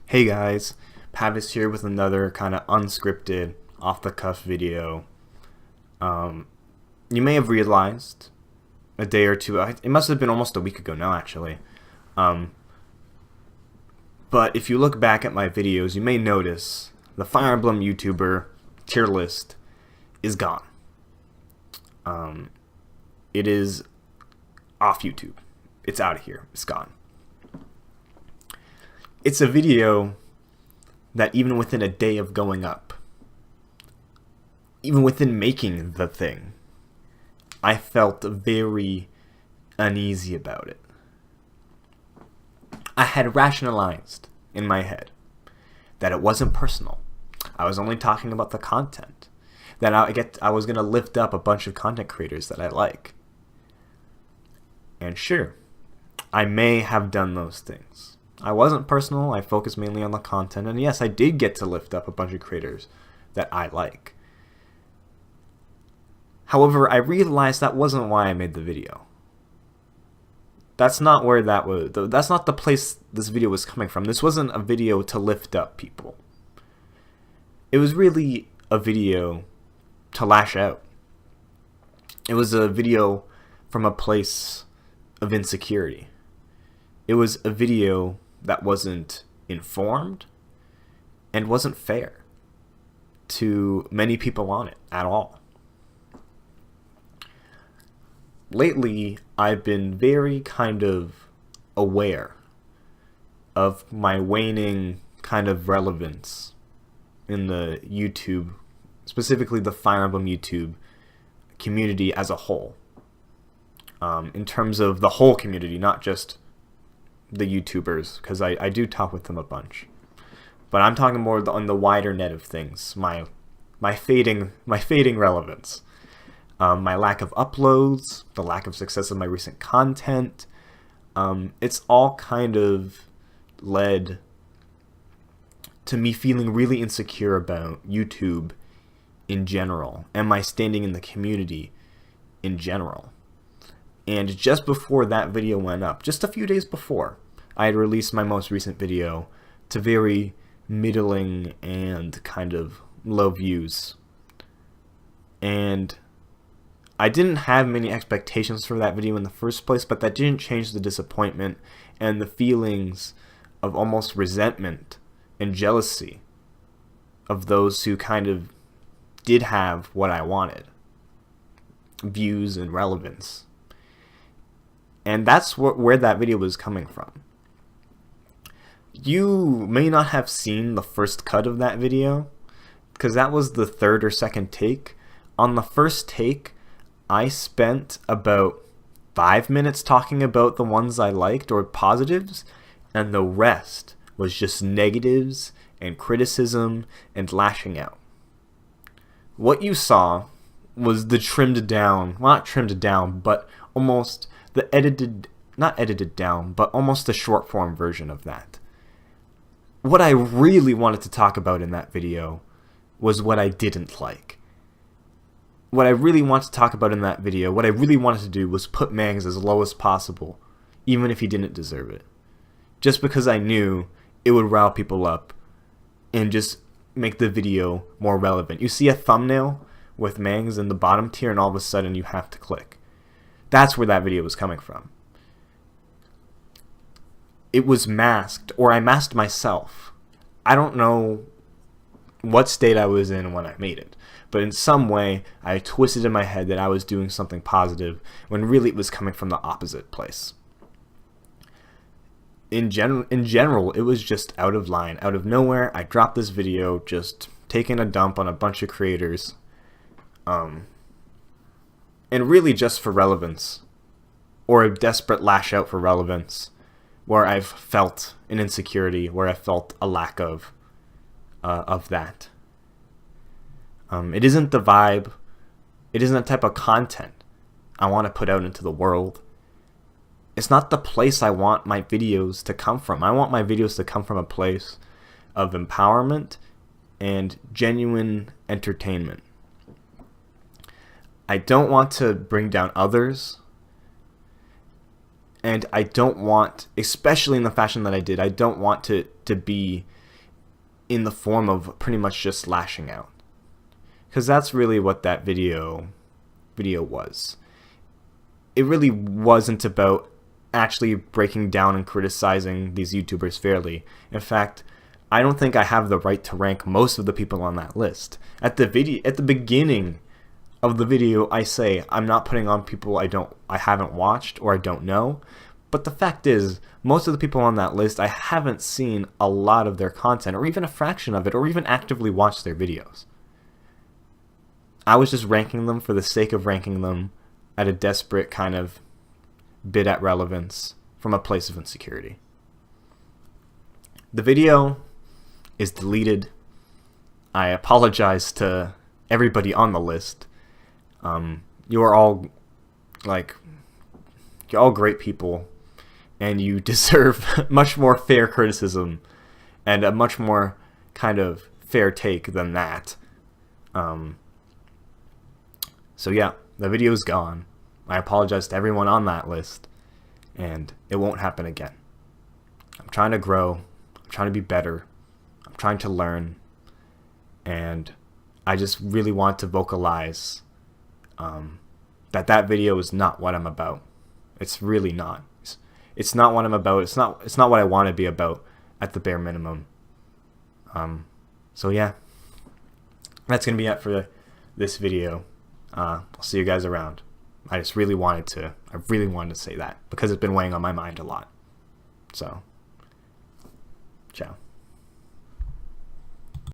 Hey guys, Pavis here with another kind of unscripted, off-the-cuff video. You may have realized a day or two, it must have been almost a week ago now actually, um, but if you look back at my videos, you may notice the Fire Emblem YouTuber tier list is gone. It is off YouTube. It's out of here. It's gone. It's a video that even within a day of going up, even within making the thing, I felt very uneasy about it. I had rationalized in my head that it wasn't personal. I was only talking about the content. That I was going to lift up a bunch of content creators that I like. And sure, I may have done those things. I wasn't personal, I focused mainly on the content, and yes, I did get to lift up a bunch of creators that I like. However, I realized that wasn't why I made the video. That's not where that's not the place this video was coming from. This wasn't a video to lift up people. It was really a video to lash out. It was a video from a place of insecurity. It was a video that wasn't informed and wasn't fair to many people on it at all. Lately, I've been very kind of aware of my waning kind of relevance in the YouTube, specifically the Fire Emblem YouTube community as a whole. In terms of the whole community, not just the YouTubers, because I do talk with them a bunch. But I'm talking more on the wider net of things. My fading relevance. My lack of uploads, the lack of success of my recent content. It's all kind of led to me feeling really insecure about YouTube in general, and my standing in the community in general. And just before that video went up, just a few days before, I had released my most recent video to very middling and kind of low views. And I didn't have many expectations for that video in the first place, but that didn't change the disappointment and the feelings of almost resentment and jealousy of those who kind of did have what I wanted. Views and relevance. And that's where that video was coming from. You may not have seen the first cut of that video, because that was the third or second take. On the first take, I spent about 5 minutes talking about the ones I liked or positives, and the rest was just negatives and criticism and lashing out. What you saw was the trimmed down, well, not trimmed down, but almost the edited, not edited down, but almost the short form version of that. What I really wanted to talk about in that video was what I didn't like. What I really wanted to talk about in that video, what I really wanted to do was put Mangs as low as possible, even if he didn't deserve it. Just because I knew it would rile people up and just make the video more relevant. You see a thumbnail with Mangs in the bottom tier and all of a sudden you have to click. That's where that video was coming from. It was masked, or I masked myself. I don't know what state I was in when I made it, but in some way I twisted in my head that I was doing something positive when really it was coming from the opposite place. In general, it was just out of line, out of nowhere. I dropped this video, just taking a dump on a bunch of creators, and really just for relevance, or a desperate lash out for relevance, where I've felt an insecurity, where I felt a lack of that. It isn't the vibe, it isn't the type of content I want to put out into the world. It's not the place I want my videos to come from. I want my videos to come from a place of empowerment and genuine entertainment. I don't want to bring down others, And I don't want, especially in the fashion that I did, I don't want to be in the form of pretty much just lashing out. Because that's really what that video was. It really wasn't about actually breaking down and criticizing these YouTubers fairly. In fact, I don't think I have the right to rank most of the people on that list. At the beginning of the video, I say I'm not putting on people I haven't watched or I don't know. But the fact is, most of the people on that list, I haven't seen a lot of their content, or even a fraction of it, or even actively watched their videos. I was just ranking them for the sake of ranking them at a desperate kind of bid at relevance from a place of insecurity. The video is deleted. I apologize to everybody on the list. You are all you're all great people, and you deserve much more fair criticism and a much more kind of fair take than that. So yeah, the video is gone. I apologize to everyone on that list, and it won't happen again. I'm trying to grow. I'm trying to be better. I'm trying to learn, and I just really want to vocalize that video is not what I'm about. It's really not. It's not what I'm about. It's not what I want to be about at the bare minimum. So yeah, that's gonna be it for this video. I'll see you guys around. I really wanted to say that because it's been weighing on my mind a lot. So, ciao.